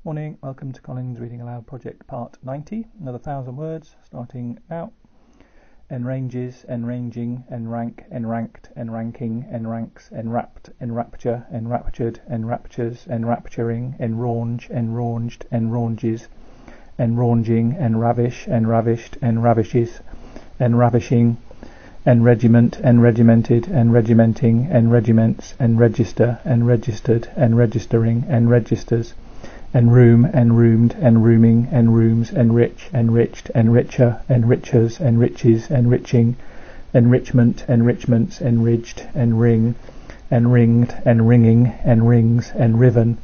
Morning, welcome to Colin's Reading Aloud Project Part 90, another 1,000 words, starting now. ENRANGES, ENRANGING, ENRANK, ENRANKed, ENRANKING, ENRANKS, ENWRAPPed, ENRAPTURE, ENRAPTURED, ENRAPTURES, ENRAPTURING, ENRANGE, ENRANGED, ENRANGES, ENRANGING, ENRAVISH, ENRAVISHED, ENRAVISHES, ENRAVISHING, ENREGIMENT, ENREGIMENTED, ENREGIMENTING, ENREGIMENTS, ENREGISTER, ENREGISTEred, ENREGISTERING, ENREGISTERS, enroom, enroomed, enrooming, enrooms, enrich, enriched, enricher, enrichers, enriches, enriching, enrichment, enrichments, enridged, enring, enringed, enringing, enrings, enriven,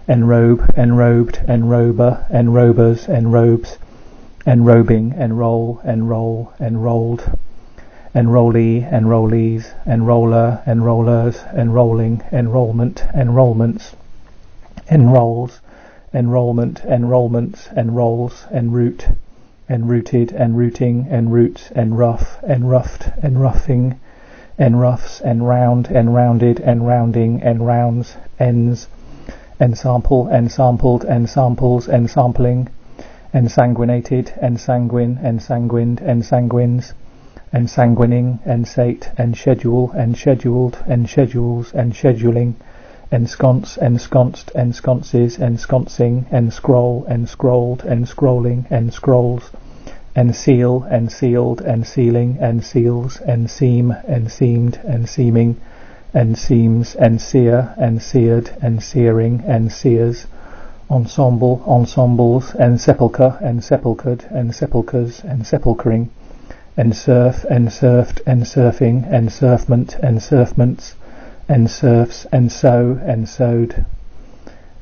enrobe, enrobed, enrober, enrobers, enrobes, enrobing, enroll, enroll, enrolled, enrollee, enrollees, enroller, enrollers, enrolling, enrollment, enrollments, enrolls, enrollment, enrollments, enrolls, enroute, enrooted, enrooting, enroots, enrough, enroughed, enroughing, enroughs, enround, enrounded, enrounding, enrounds, ends, ensample, ensampled, ensamples, ensampling, ensanguinated, ensanguine, ensanguined, ensanguines, ensanguining, ensate, enschedule, enscheduled, enschedules, enscheduling, ensconce, ensconced, ensconces, ensconcing, enscroll, enscrolled, enscrolling, enscrolls, enseal, ensealed, ensealing, enseals, enseam, enseamed, enseaming, enseams, enseer, enseared, enseering, enseers, ensemble, ensembles, ensepulchre, ensepulchred, ensepulchres, ensepulchring, ensurf, ensurfed, ensurfing, ensurfment, ensurfments, ensurfs, ensow, ensowed,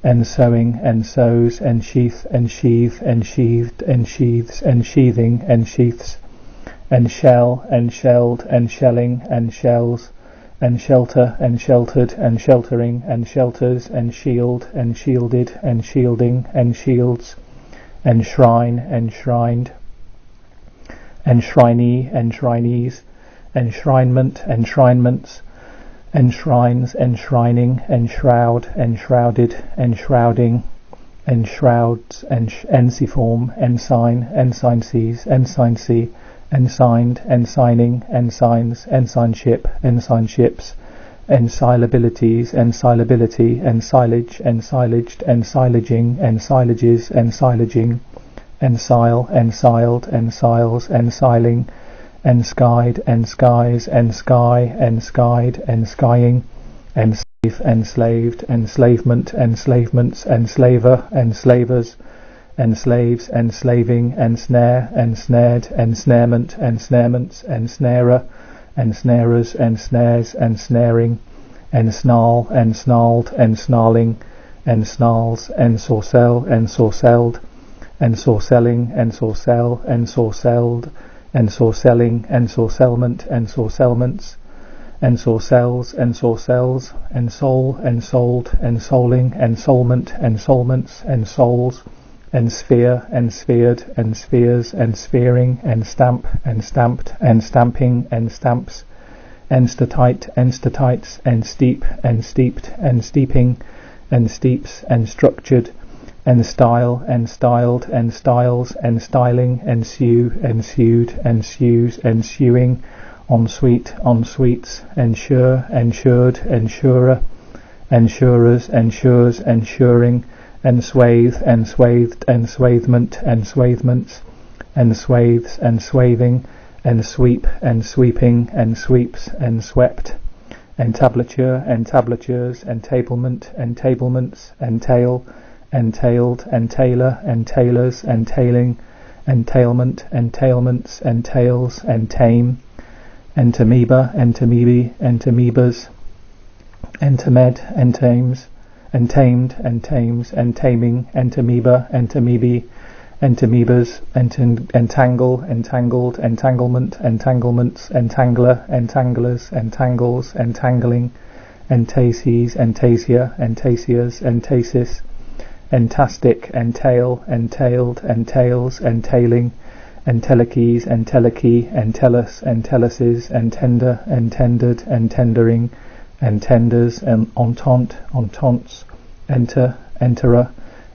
ensowing, ensows, ensheath, ensheath, ensheathed, ensheaths, ensheathing, ensheaths, enshell, enshelled, enshelling, enshells, enshelter, ensheltered, ensheltering, enshelters, enshield, enshielded, enshielding, enshields, enshrine, enshrined, enshrinee, enshrinees, enshrinement, enshrinements, enshrines, enshrining, enshroud, enshrouded, enshrouding, enshrouds, ensiform, ensign, ensignees, ensignsea, ensigned, ensigning, ensigns, ensignship, ensignships, ensilabilities, ensilability, ensilage, ensilaged, ensilaging, ensilages, ensilaging, ensile, ensiled, ensiles, ensiling, enskied, enskies, ensky, enskied, enskying, enslave, enslaved, enslavement, enslavements, enslaver, enslavers, enslaves, enslaving, ensnare, ensnared, ensnarement, ensnarements, ensnarer, ensnarers, ensnares, ensnaring, ensnarl, ensnarled, ensnarling, ensnarls, ensorcel, ensorcelled, ensorcelling, ensorcel, ensorcelled, ensorcelling, ensorcelment, ensorcelments, ensorcels, ensorcels, ensole, ensouled, ensoling, ensolement, ensolements, ensoles, ensphere, ensphered, enspheres, enspheering, enstamp, enstamped, enstamping, enstamps, enstatite, enstatites, ensteep, ensteeped, ensteeping, ensteeps, enstructured, enstyle, enstyled, enstyles, enstyling, ensue, ensued, ensues, ensuing, ensuite, ensuites, ensure, ensured, ensurer, ensurers, ensures, ensuring, enswathe, enswathed, enswathement, enswathements, enswathes, enswathing, ensweep, ensweeping, ensweeps, enswept, entablature, entablatures, entablement, entablements, entail, entailed, entailer, entailers, entailing, entailment, entailments, entails, entame, entamoeba, entamoebe, entamoebas, entamed, entames, entamed, entames, entaming, entamoeba, entamoebe, entamoebas, entangle, entangled, entanglement, entanglements, entangler, entanglers, entangles, entangling, entases, entasia, entasias, entasis, entastic, entail, entailed, entails, entailing, entelechies, entelechy, entellus, entelluses, entender, entendered, entendering, entenders, entente, ententes, enter, enterer,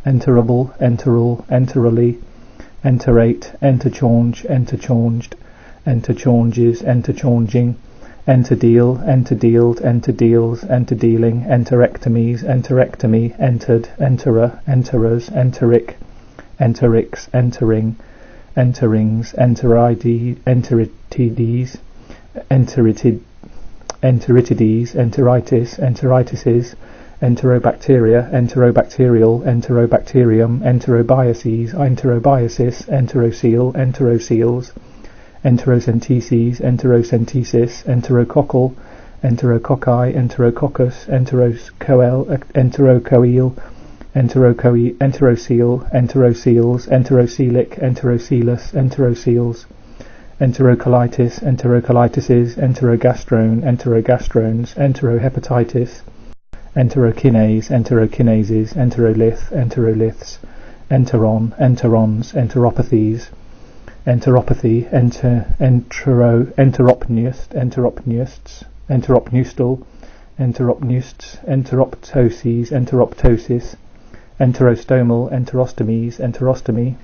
enterable, enteral, enterally, enterate, enterchange, enterchanged, enterchanges, enterchanging, enterdeal, enterdealed, enterdeals, enterdealing, enterectomies, enterectomy, entered, enterer, enterers, enteric, enterix, entering, enterings, enteritides, enteritides, enteritis, enteritises, enterobacteria, enterobacterial, enterobacterium, enterobiases, enterobiasis, enterocele, enteroceles, enterocenteses, enterocentesis, enterococcal, enterococci, enterococcus, enterocoel, enterocele, enteroceles, enterocelic, enterocelus, enteroceles, enterocolitis, enterocolitis, enterogastrone, enterogastrones, enterohepatitis, enterokinase, enterokinases, enterolith, enteroliths, enteron, enterons, enteropathies, enteropathy, enteropneust, enteropneusts, enteropneustal, enteropneusts, enteroptoses, enteroptosis, enterostomal, enterostomies, enterostomy,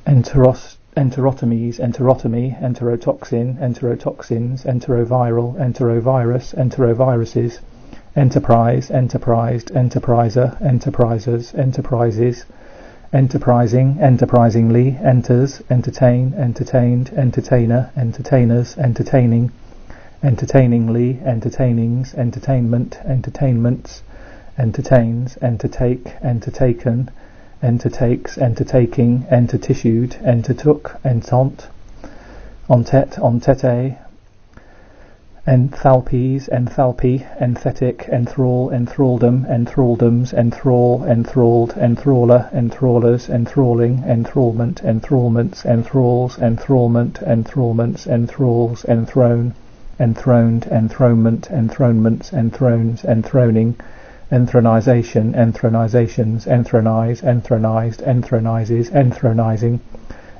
enterotomies, enterotomy, enterotoxin, enterotoxins, enteroviral, enterovirus, enteroviruses, enterprise, enterprised, enterpriser, enterprisers, enterprises, enterprising, enterprisingly, enters, entertain, entertained, entertainer, entertainers, entertaining, entertainingly, entertainings, entertainment, entertainments, entertains, entertake, entertaken, entertakes, entertaking, entertissued, entertook, entant, entete, entete, enthalpies, enthalpy, enthetic, enthrall, enthraldom, enthraldoms, enthrall, enthralled, enthrallor, enthrallers, enthralling, enthralment, enthralments, enthralls, enthralment, enthralments, enthralls, enthrone, enthroned, enthronement, enthronements, enthrones, enthroning, enthronization, enthronaizations, enthronize, enthronized, enthronizes, enthronizing,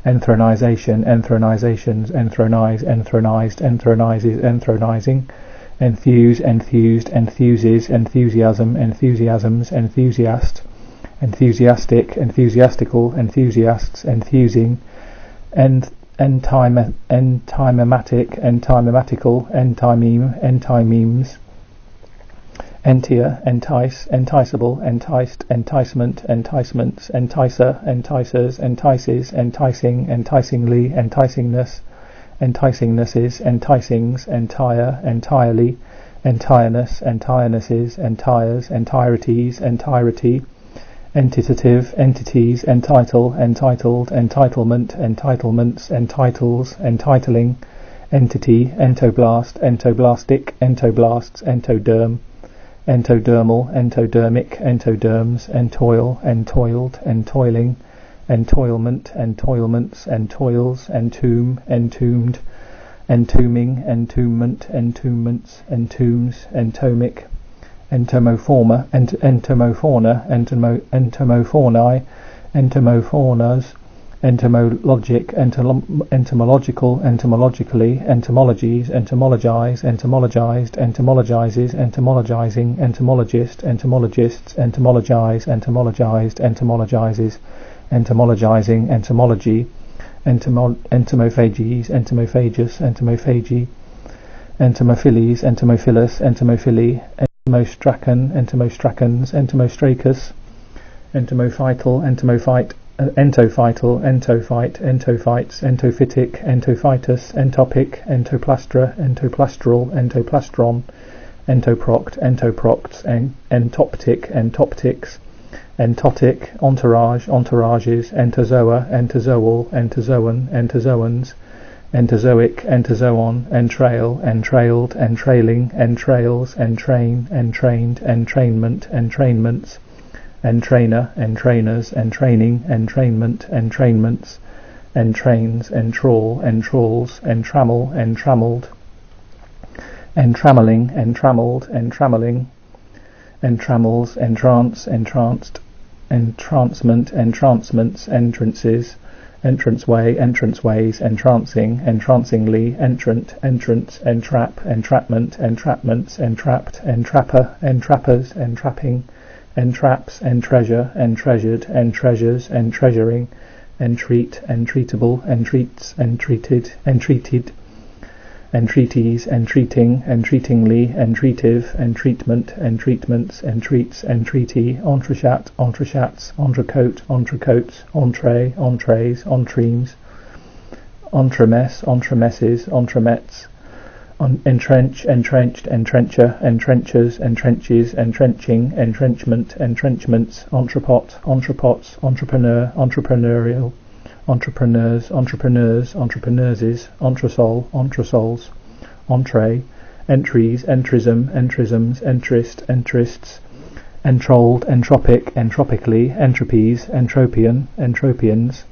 enthronization, enthronaizations, enthronise, enthronized, enthronizes, enthronizing, enthuse, enthused, enthuses, enthusiasm, enthusiasms, enthusiast, enthusiastic, enthusiastical, enthusiasts, enthusing, entymematic, entymematical, entymeme, entymemes, entier, entice, enticeable, enticed, enticement, enticements, enticer, enticers, entices, enticing, enticingly, enticingness, enticingnesses, enticings, entire, entirely, entireness, entirenesses, entires, entirities, entirety, entitative, entities, entitle, entitled, entitlement, entitlements, entitles, entitling, entity, entoblast, entoblastic, entoblasts, entoderm, entodermal, entodermic, entoderms, entoil, entoiled, entoiling, entoilment, entoilments, entoils, entomb, entombed, entombing, entombment, entombments, entombs, entomic, entomoforma, entomofauna, entomophonae, entomophonas, entomologic, entomological, entomologically, entomologies, entomologize, entomologized, entomologizes, entomologizing, entomologist, entomologists, entomologize, entomologized, entomologizes, entomologizing, entomology, entomophages, entomophagus, entomophagy, entomophilies, entomophilus, entomophily, entomostracon, entomostracans, entomostracus, entomophytal, entomophyte, entophytal, entophyte, entophytes, entophytic, entophytus, entopic, entoplastra, entoplastral, entoplastron, entoproct, entoprocts, entoptic, entoptics, entotic, entourage, entourages, entozoa, entozoal, entozoan, entozoans, entozoic, entozoon, entrail, entrailed, entrailing, entrails, entrain, entrained, entrainment, entrainments, entrainer, entrainers, entraining, entrainment, entrainments, entrains, entrawl, entralls, entrammel, entrammelled, entrammelling, entrammeled, entrammelling, entrammels, entrance, entranced, entrancement, entrancements, entrances, entranceway, entranceways, entrancing, entrancingly, entrant, entrance, entrap, entrapment, entrapments, entrapped, entrapper, entrappers, entrapping, entraps, entreasure, entreasured, entreasures, entreasuring, entreat, entreatable, entreats, entreated, entreated, entreaties, entreating, entreatingly, entreative, entreatment, entreatments, entreats, entreaty, entrechat, entrechats, entrecote, entrecoats, entree, entrees, entremes, entremess, entremesses, entremets, entrench, entrenched, entrencher, entrenchers, entrenches, entrenching, entrenchment, entrenchments, entrepot, entrepots, entrepreneur, entrepreneurial, entrepreneurs, entrepreneurs, entrepreneurses, entresol, entresols, entree, entries, entrism, entrisms, entrist, entrists, entrolled, entropic, entropically, entropies, entropian, entropians,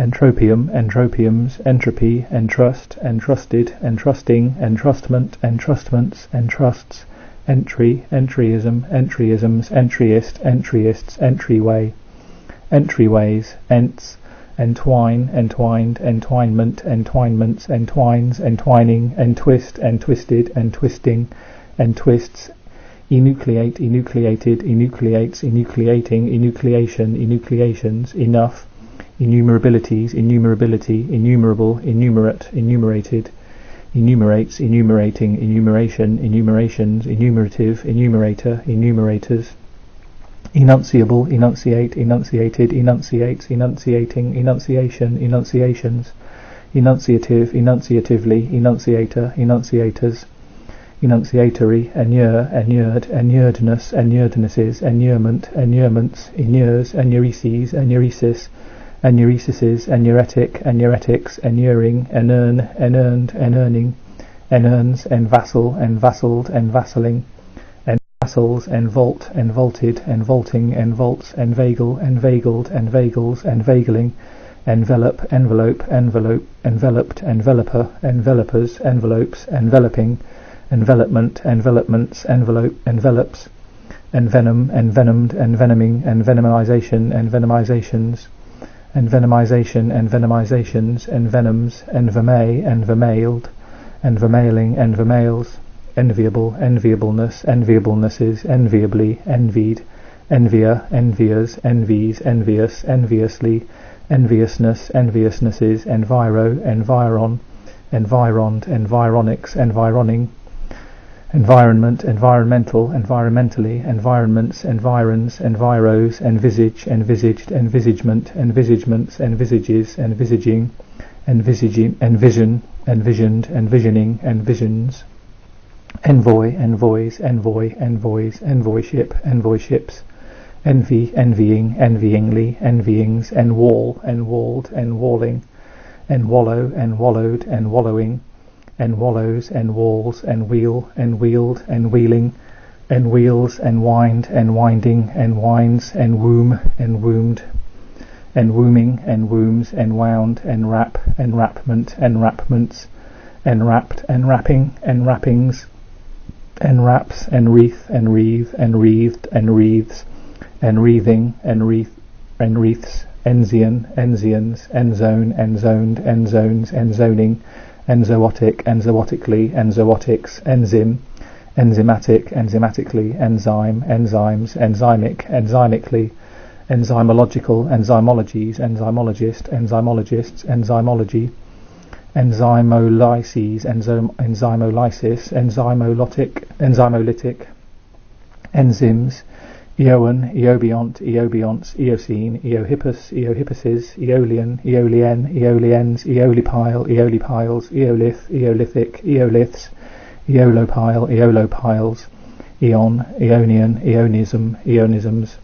entropium, entropiums, entropy, entrust, entrusted, entrusting, entrustment, entrustments, entrusts, entry, entryism, entryisms, entryist, entryists, entryway, entryways, ents, entwine, entwined, entwinement, entwinements, entwines, entwining, entwist, entwisted, entwisting, entwists, enucleate, enucleated, enucleates, enucleating, enucleation, enucleations, enough, enumerabilities, enumerability, enumerable, enumerate, enumerated, enumerates, enumerating, enumeration, enumerations, enumerative, enumerator, enumerators, enunciable, enunciate, enunciated, enunciates, enunciating, enunciation, enunciations, enunciative, enunciatively, enunciator, enunciators, enunciatory, enure, enured, enuredness, enurednesses, enurement, enurements, enures, enureses, enuresis, enuresises, enuretic, enuretics, enuring, enurn, enurned, enurning, enurns, envassal, envassaled, envassaling, envassals, envolt, envolted, envolting, envolts, enveigle, enveigled, enveigles, enveigling, envelope, envelope, envelope, enveloped, enveloper, envelopers, envelopes, enveloping, envelopment, envelopments, envelope, envelops, envenom, envenomed, envenoming, envenomization, envenomizations, envenomization, envenomizations, envenoms, envermay, envermailed, envermailing, envermails, enviable, enviableness, enviablenesses, enviably, envied, envier, enviers, envies, envious, enviously, enviousness, enviousnesses, enviro, environ, environed, environics, environing, environment, environmental, environmentally, environments, environs, enviros, envisage, envisaged, envisagement, envisagements, envisages, envisaging, envisaging, envision, envisioned, envisioning, envisions, envoy, envoys, envoy, envoys, envoyship, envoyships, envy, envying, envyingly, envyings, enwall, enwalled, enwalling, enwallow, enwallowed, enwallowing, enwallows, enwalls, enwheel, enwheeled, enwheeling, enwheels, enwined, enwinding, enwinds, enwomb, enwombed, enwombing, enwombs, enwound, enwrap, enwrapment, enwrapments, enwrapped, enwrapping, enwrappings, enwraps, enwreath, enwreathe, enwreathed, enwreaths, enwreathing, enwreaths, enzian, enzians, endzone, enzoned, enzones, enzoning, enzootic, enzootically, enzootics, enzyme, enzymatic, enzymatically, enzyme, enzymes, enzymic, enzymically, enzymological, enzymologies, enzymologist, enzymologists, enzymology, enzymolyses, enzymolysis, enzymolytic, enzymes, eoan, eobiont, eobionts, eocene, eohippus, eohippuses, eolian, eolien, eoliens, eolipile, eolipiles, eolith, eolithic, eoliths, eolopile, eolopiles, eon, eonian, eonism, eonisms,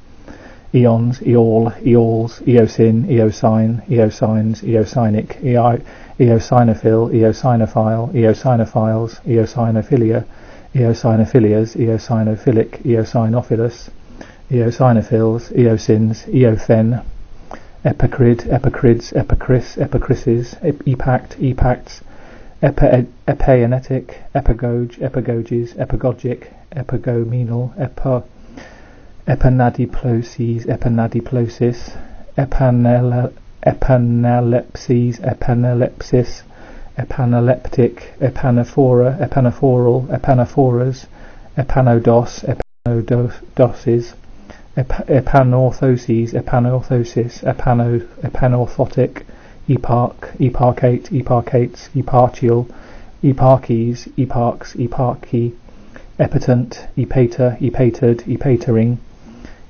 eons, eol, eols, eosin, eosine, eosines, eosinic, eosinophil, eosinophile, eosinophiles, eosinophilia, eosinophilias, eosinophilic, eosinophilus, eosinophils, eosins, eothen, epicrid, epicrids, epicris, epicrises, epact, epacts, epaenetic, epigoge, epigoges, epigogic, epigomenal, epanadiploses, epanadiplosis, epanalepses, epanalepsis, epanaleptic, epanaphora, epanaphoral, epanaphoras, epanodos, epanodoses, epanorthoses, epanorthosis, epanorthotic, eparchate, eparchates, eparchial, eparchies, eparchs, eparchy, epatant, epater, epatered, epatering,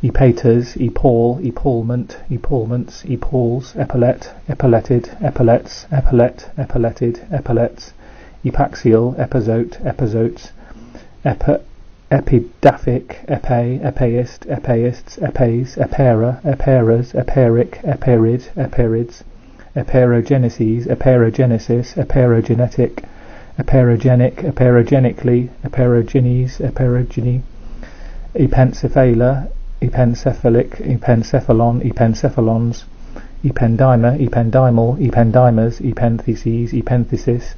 epaters, epall, epaulement, epaulements, epauls, epaulet, epauletted, epaulets, epaulet, epauletted, epaulets, epaxial, epizote, epizotes, epidaphic, epay, epaist, epaists, epays, epera, eperas, eperic, eperid, eperids, eperogeneses, eperogenesis, eperogenetic, eperogenic, eperogenically, eperogenes, eperogeny, epencephala, epencephalic, epencephalon, epencephalons, ependymer, ependymal, ependymers, epentheses, epenthesis,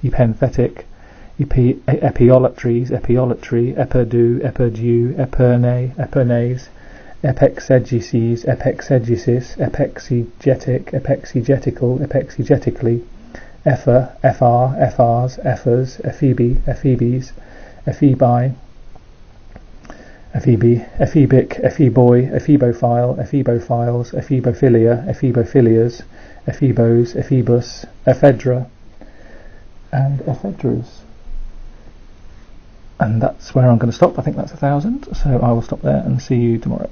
epenthetic, epiolatries, epiolatry, epidu, epidu, eperne, epernes, epexegeses, epexegesis, epexegetic, epexegetical, epexegetically, epher, ephar, ephars, ephers, ephebe, ephebes, ephebi, ephebe, ephebic, epheboi, ephebophile, ephebophiles, ephebophilia, ephebophilias, ephebos, ephebus, ephedra, and ephedras. And that's where I'm going to stop. I think that's 1,000, so I will stop there and see you tomorrow.